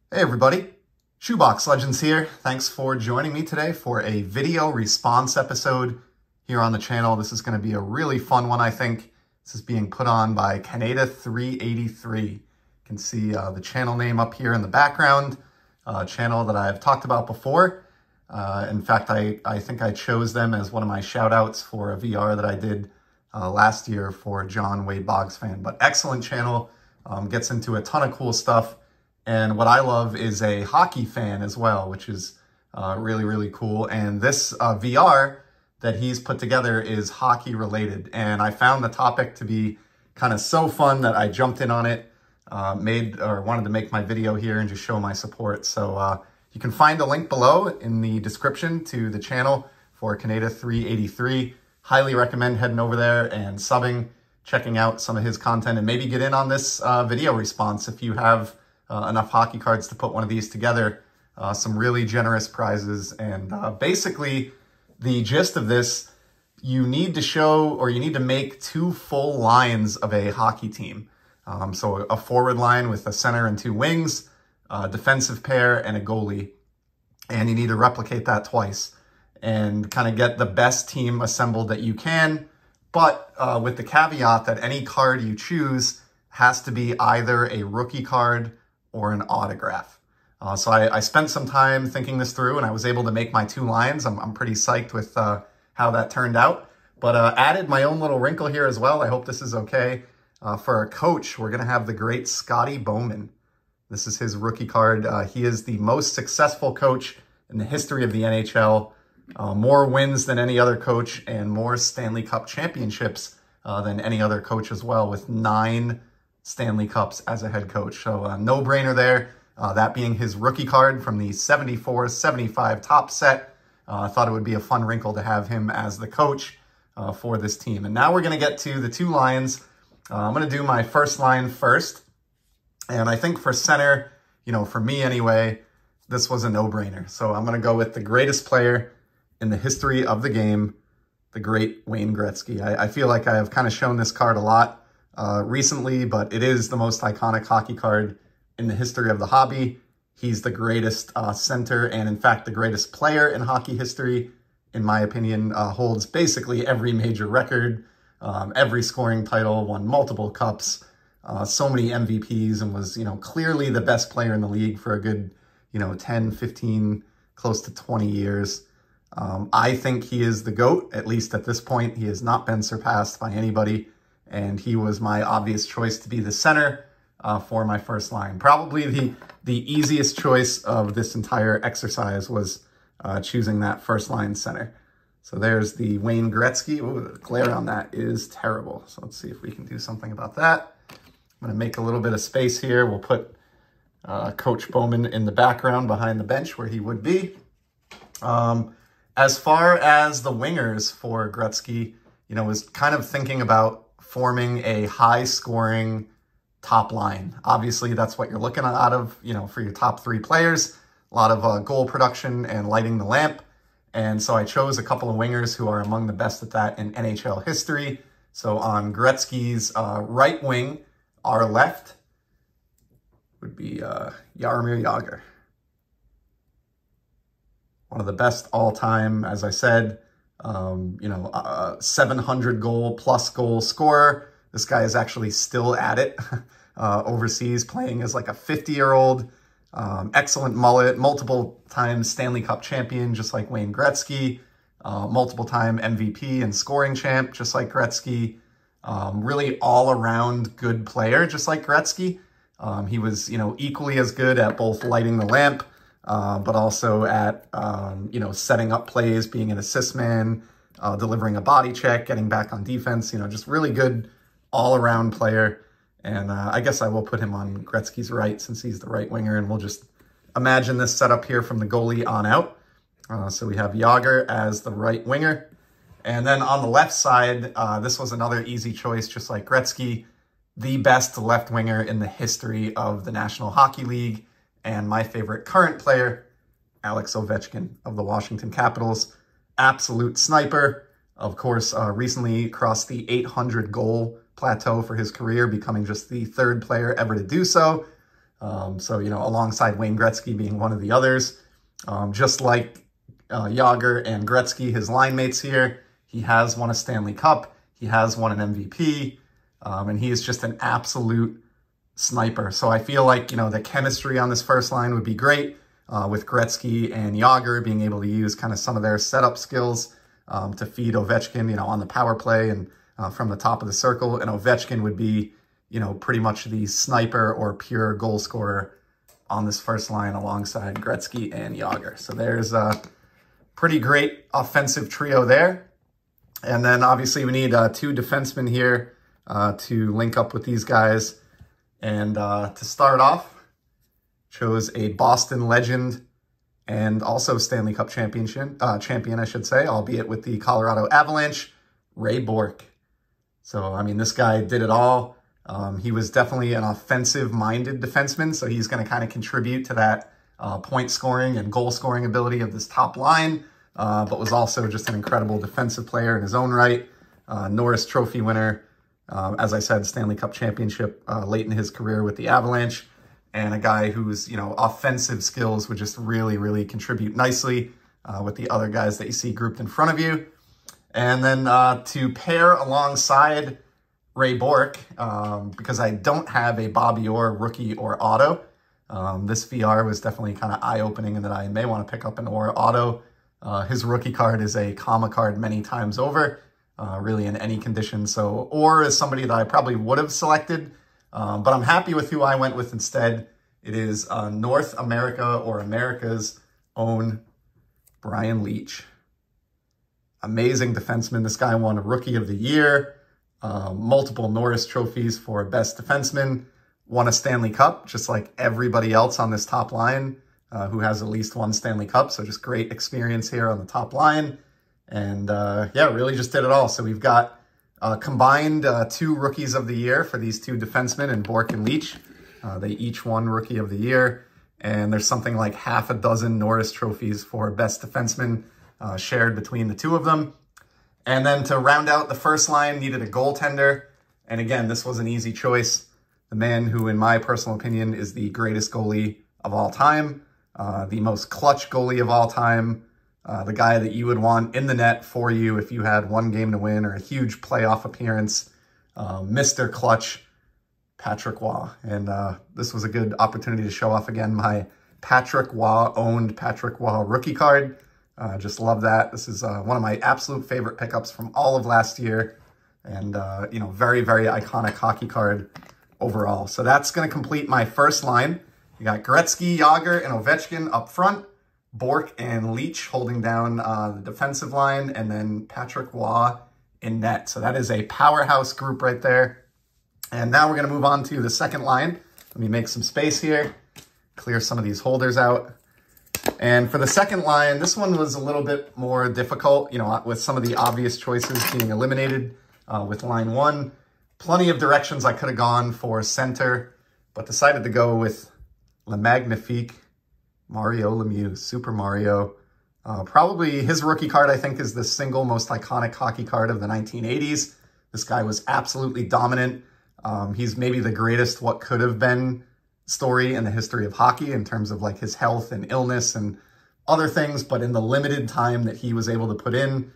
Hey everybody, Shoebox Legends here. Thanks for joining me today for a video response episode here on the channel. This is going to be a really fun one, I think. This is being put on by Canada383. You can see the channel name up here in the background, a channel that I've talked about before. In fact, I think I chose them as one of my shout outs for a VR that I did last year for John Wade Boggs fan. But excellent channel, gets into a ton of cool stuff. And what I love is a hockey fan as well, which is really, really cool. And this VR that he's put together is hockey related. And I found the topic to be kind of so fun that I jumped in on it, wanted to make my video here and just show my support. So you can find a link below in the description to the channel for Canada383. Highly recommend heading over there and subbing, checking out some of his content, and maybe get in on this video response if you have enough hockey cards to put one of these together. Some really generous prizes. And basically, the gist of this, you need to make 2 full lines of a hockey team. So a forward line with a center and 2 wings, a defensive pair, and a goalie. And you need to replicate that twice and kind of get the best team assembled that you can. But with the caveat that any card you choose has to be either a rookie card or an autograph. So I spent some time thinking this through, and I was able to make my 2 lines. I'm pretty psyched with how that turned out. But added my own little wrinkle here as well. I hope this is okay. For a coach, we're going to have the great Scotty Bowman. This is his rookie card. He is the most successful coach in the history of the NHL. More wins than any other coach and more Stanley Cup championships than any other coach as well, with 9 Stanley Cups as a head coach. So no-brainer there. That being his rookie card from the 74-75 top set. I thought it would be a fun wrinkle to have him as the coach for this team. And now we're going to get to the 2 lines. I'm going to do my first line first. And I think for center, for me anyway, this was a no-brainer. So I'm going to go with the greatest player in the history of the game, the great Wayne Gretzky. I feel like I have kind of shown this card a lot recently, but it is the most iconic hockey card in the history of the hobby. He's the greatest center, and in fact, the greatest player in hockey history, in my opinion. Holds basically every major record, every scoring title, won multiple cups, so many MVPs, and was, clearly the best player in the league for a good, 10, 15, close to 20 years. I think he is the GOAT, at least at this point. He has not been surpassed by anybody, and he was my obvious choice to be the center for my first line. Probably the easiest choice of this entire exercise was choosing that first line center. So there's the Wayne Gretzky. Ooh, the glare on that is terrible. So let's see if we can do something about that. I'm going to make a little bit of space here. We'll put Coach Bowman in the background behind the bench where he would be. As far as the wingers for Gretzky, was kind of thinking about forming a high-scoring top line. Obviously, that's what you're looking out of, for your top 3 players. A lot of goal production and lighting the lamp. And so I chose a couple of wingers who are among the best at that in NHL history. So on Gretzky's right wing, our left, would be Jaromir Jagr. One of the best all-time, as I said, 700 plus goal scorer. This guy is actually still at it overseas, playing as like a 50-year-old. Excellent mullet, multiple times Stanley Cup champion, just like Wayne Gretzky. Multiple time MVP and scoring champ, just like Gretzky. Really all-around good player, just like Gretzky. He was, equally as good at both lighting the lamp, but also at, setting up plays, being an assist man, delivering a body check, getting back on defense, just really good all-around player. And I guess I will put him on Gretzky's right since he's the right winger, and we'll just imagine this setup here from the goalie on out. So we have Jagr as the right winger. And then on the left side, this was another easy choice, just like Gretzky, the best left winger in the history of the National Hockey League, and my favorite current player, Alex Ovechkin of the Washington Capitals. Absolute sniper. Of course, recently crossed the 800 goal plateau for his career, becoming just the 3rd player ever to do so. So, you know, alongside Wayne Gretzky being one of the others. Just like Jagr and Gretzky, his line mates here, he has won a Stanley Cup. He has won an MVP. And he is just an absolute sniper. So I feel like, you know, the chemistry on this first line would be great with Gretzky and Jagr being able to use kind of some of their setup skills to feed Ovechkin, you know, on the power play and from the top of the circle. And Ovechkin would be, you know, pretty much the sniper or pure goal scorer on this first line alongside Gretzky and Jagr. So there's a pretty great offensive trio there. And then obviously we need two defensemen here to link up with these guys. And to start off, chose a Boston legend and also Stanley Cup champion, I should say, albeit with the Colorado Avalanche, Ray Bourque. So, I mean, this guy did it all. He was definitely an offensive-minded defenseman, so he's going to kind of contribute to that point scoring and goal scoring ability of this top line, but was also just an incredible defensive player in his own right. Norris Trophy winner, as I said, Stanley Cup championship late in his career with the Avalanche, and a guy whose, you know, offensive skills would just really, really contribute nicely with the other guys that you see grouped in front of you. And then to pair alongside Ray Bourque, because I don't have a Bobby Orr rookie or auto. This VR was definitely kind of eye-opening and that I may want to pick up an Orr auto. His rookie card is a comma card many times over, really in any condition. So Orr is somebody that I probably would have selected, but I'm happy with who I went with instead. It is North America or America's own Brian Leetch. Amazing defenseman. This guy won a Rookie of the Year, multiple Norris trophies for Best Defenseman, won a Stanley Cup, just like everybody else on this top line who has at least one Stanley Cup. So just great experience here on the top line. And yeah, really just did it all. So we've got combined 2 Rookies of the Year for these 2 defensemen in Bourque and Leetch. They each won Rookie of the Year. And there's something like half a dozen Norris trophies for Best Defenseman shared between the 2 of them. And then to round out the first line, needed a goaltender. And again, this was an easy choice. The man who, in my personal opinion, is the greatest goalie of all time, the most clutch goalie of all time, the guy that you would want in the net for you if you had one game to win or a huge playoff appearance, Mr. Clutch, Patrick Roy. And this was a good opportunity to show off again my Patrick Roy-owned Patrick Roy rookie card. Just love that. This is one of my absolute favorite pickups from all of last year. And, you know, very, very iconic hockey card overall. So that's going to complete my first line. You got Gretzky, Jagr, and Ovechkin up front. Bourque and Leetch holding down the defensive line. And then Patrick Roy in net. So that is a powerhouse group right there. And now we're going to move on to the second line. Let me make some space here. Clear some of these holders out. And for the second line, this one was a little bit more difficult, you know, with some of the obvious choices being eliminated with line 1. Plenty of directions I could have gone for center, but decided to go with Le Magnifique Mario Lemieux, Super Mario. Probably his rookie card, I think, is the single most iconic hockey card of the 1980s. This guy was absolutely dominant. He's maybe the greatest what could have been story in the history of hockey in terms of like his health and illness and other things, but in the limited time that he was able to put in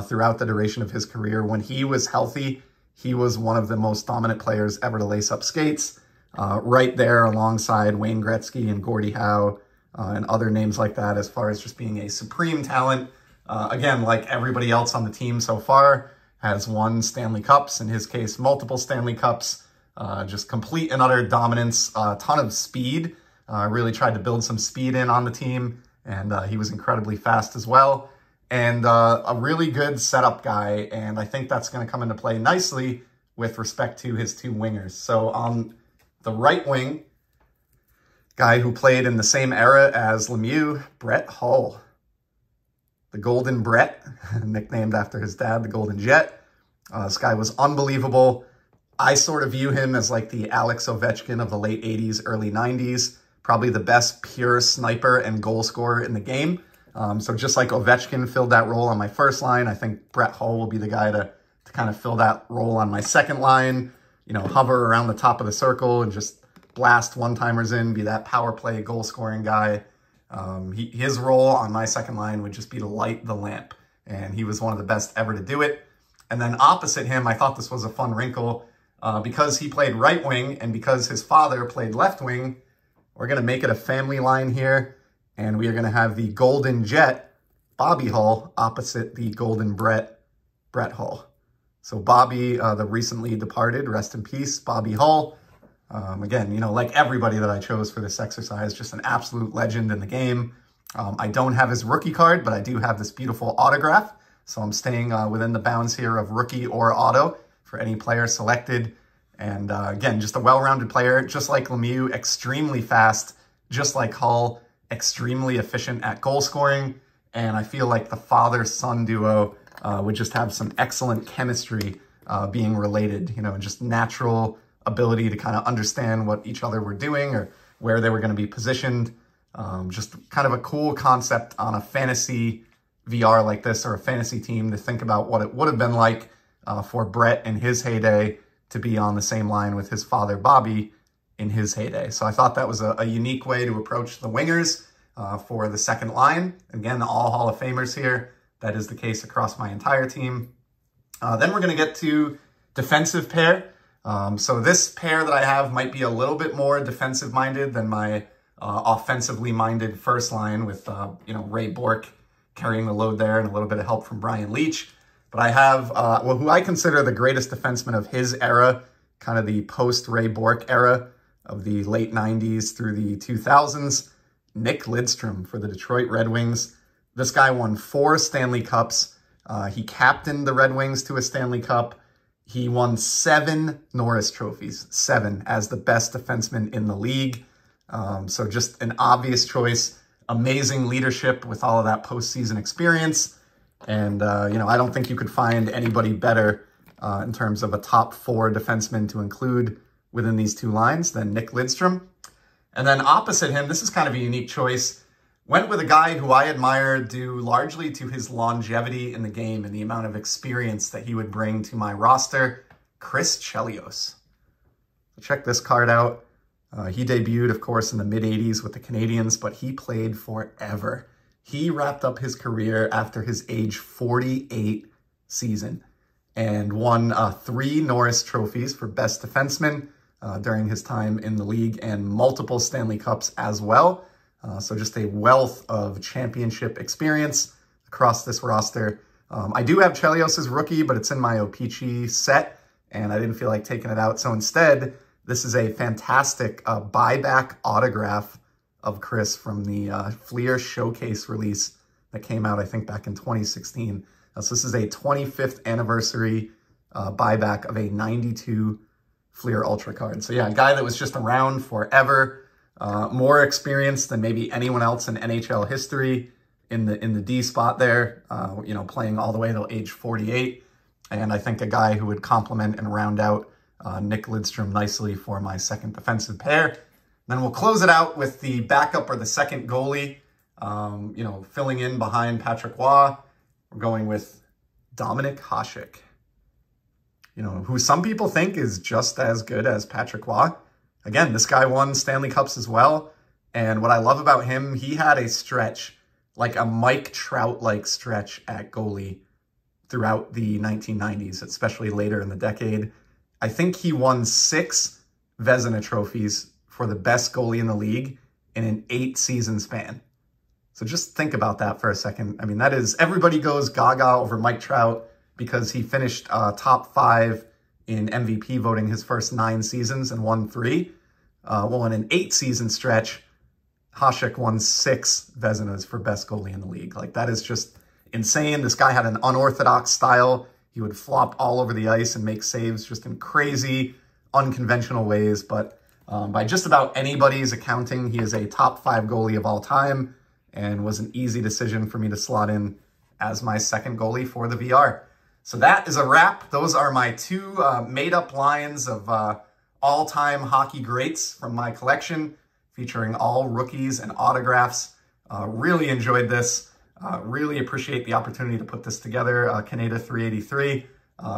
throughout the duration of his career, when he was healthy, he was one of the most dominant players ever to lace up skates, right there alongside Wayne Gretzky and Gordie Howe and other names like that, as far as just being a supreme talent. Again, like everybody else on the team so far, has won Stanley Cups, in his case, multiple Stanley Cups. Just complete and utter dominance, a ton of speed. Really tried to build some speed in on the team, and he was incredibly fast as well. And a really good setup guy, and I think that's going to come into play nicely with respect to his 2 wingers. So on the right wing, guy who played in the same era as Lemieux, Brett Hull. The Golden Brett, nicknamed after his dad, the Golden Jet. This guy was unbelievable. I sort of view him as like the Alex Ovechkin of the late 80s, early 90s. Probably the best pure sniper and goal scorer in the game. So just like Ovechkin filled that role on my first line, I think Brett Hull will be the guy to kind of fill that role on my second line. You know, hover around the top of the circle and just blast one-timers in, be that power play goal-scoring guy. His role on my second line would just be to light the lamp, and he was one of the best ever to do it. And then opposite him, I thought this was a fun wrinkle, because he played right wing and because his father played left wing, we're going to make it a family line here, and we are going to have the Golden Jet, Bobby Hull, opposite the Golden Brett, Brett Hull. So Bobby, the recently departed, rest in peace, Bobby Hull. Again, you know, like everybody that I chose for this exercise, just an absolute legend in the game. I don't have his rookie card, but I do have this beautiful autograph. So I'm staying within the bounds here of rookie or auto for any player selected. And again, just a well-rounded player, just like Lemieux, extremely fast, just like Hull, extremely efficient at goal scoring. And I feel like the father-son duo would just have some excellent chemistry being related, you know, just natural ability to kind of understand what each other were doing or where they were going to be positioned. Just kind of a cool concept on a fantasy VR like this, or a fantasy team, to think about what it would have been like for Brett in his heyday to be on the same line with his father, Bobby, in his heyday. So I thought that was a unique way to approach the wingers for the second line. Again, all Hall of Famers here. That is the case across my entire team. Then we're going to get to defensive pair. So this pair that I have might be a little bit more defensive-minded than my offensively-minded first line with, you know, Ray Bourque carrying the load there and a little bit of help from Brian Leetch. But I have, well, who I consider the greatest defenseman of his era, kind of the post-Ray Bourque era of the late 90s through the 2000s, Nick Lidstrom for the Detroit Red Wings. This guy won 4 Stanley Cups. He captained the Red Wings to a Stanley Cup. He won 7 Norris trophies, 7, as the best defenseman in the league. So just an obvious choice. Amazing leadership with all of that postseason experience. And, you know, I don't think you could find anybody better in terms of a top 4 defenseman to include within these two lines than Nick Lidstrom. And then opposite him, this is kind of a unique choice. Went with a guy who I admire due largely to his longevity in the game and the amount of experience that he would bring to my roster, Chris Chelios. So check this card out. He debuted, of course, in the mid-'80s with the Canadiens, but he played forever. He wrapped up his career after his age 48 season and won 3 Norris trophies for best defenseman during his time in the league, and multiple Stanley Cups as well. So just a wealth of championship experience across this roster. I do have Chelios' rookie, but it's in my O-Pee-Chee set, and I didn't feel like taking it out. So instead, this is a fantastic buyback autograph of Chris from the Fleer Showcase release that came out, I think, back in 2016. So this is a 25th anniversary buyback of a 92 Fleer Ultra card. So yeah, a guy that was just around forever, more experienced than maybe anyone else in NHL history in the D spot there, you know, playing all the way till age 48. And I think a guy who would complement and round out Nick Lidstrom nicely for my second defensive pair. Then we'll close it out with the backup or the second goalie, you know, filling in behind Patrick Roy. We're going with Dominik Hasek, you know, who some people think is just as good as Patrick Roy. Again, this guy won Stanley Cups as well. And what I love about him, he had a stretch, like a Mike Trout-like stretch at goalie throughout the 1990s, especially later in the decade. I think he won 6 Vezina trophies for the best goalie in the league in an 8-season span. So just think about that for a second. I mean, that is, everybody goes gaga over Mike Trout because he finished top 5 in MVP voting his first 9 seasons and won 3. Well, in an 8-season stretch, Hasek won 6 Vezinas for best goalie in the league. Like, that is just insane. This guy had an unorthodox style. He would flop all over the ice and make saves just in crazy, unconventional ways. But by just about anybody's accounting, he is a top 5 goalie of all time and was an easy decision for me to slot in as my second goalie for the VR. So that is a wrap. Those are my 2 made-up lines of all-time hockey greats from my collection, featuring all rookies and autographs. Really enjoyed this. Really appreciate the opportunity to put this together. Canada 383,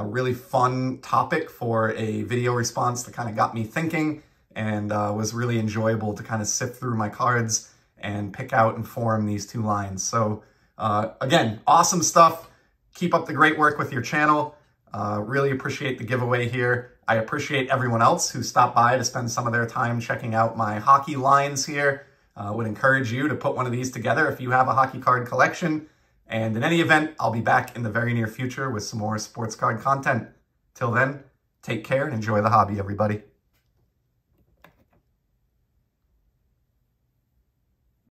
really fun topic for a video response that kind of got me thinking and was really enjoyable to kind of sift through my cards and pick out and form these two lines. So again, awesome stuff. Keep up the great work with your channel. Really appreciate the giveaway here. I appreciate everyone else who stopped by to spend some of their time checking out my hockey lines here. Would encourage you to put one of these together if you have a hockey card collection. And in any event, I'll be back in the very near future with some more sports card content. Till then, take care and enjoy the hobby, everybody.